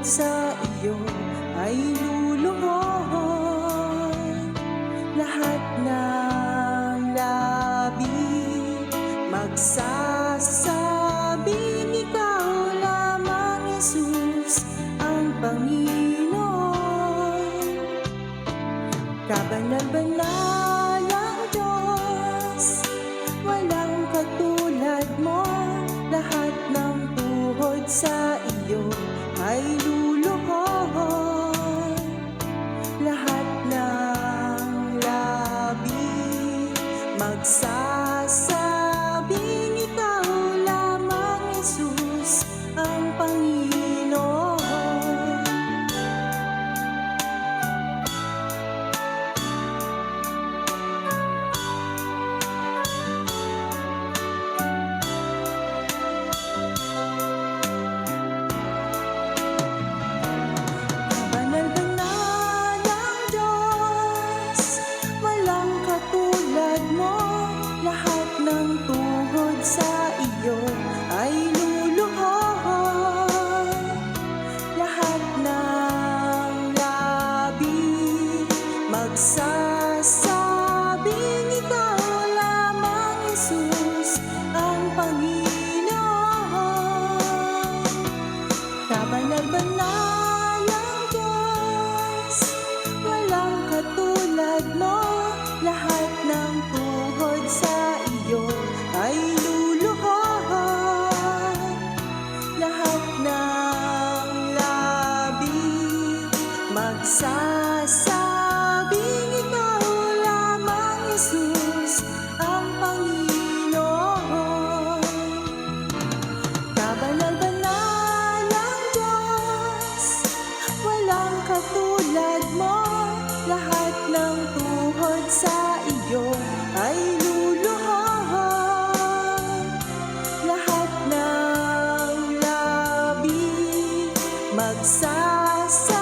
sa iyo ay luluhod. Lahat ng labi magsasabing ikaw lamang, Jesus, ang Panginoon. Kabanal-banal ang Diyos, walang katulad mo. Lahat ng tuhod sa iyo ay luluhod. Lahat ng labi magsasabing ikaw lamang, Jesus, ang Panginoon. Banal-banal ang Diyos, walang katulad mo. Lahat ng tuhod sa iyo ay luluhod. Lahat ng labi magsasabing ikaw lamang, Jesus, ang Panginoon. Kabanal-banal ang Diyos, walang katulad mo. Lahat ng tuhod sa iyo ay luluhod. Lahat ng labi magsasabing ikaw lamang, Jesus, ang Panginoon. Kabanal-banal ang Diyos, walang katulad mo. Lahat ng tuhod sa iyo ay luluhod. Lahat ng labi magsasabing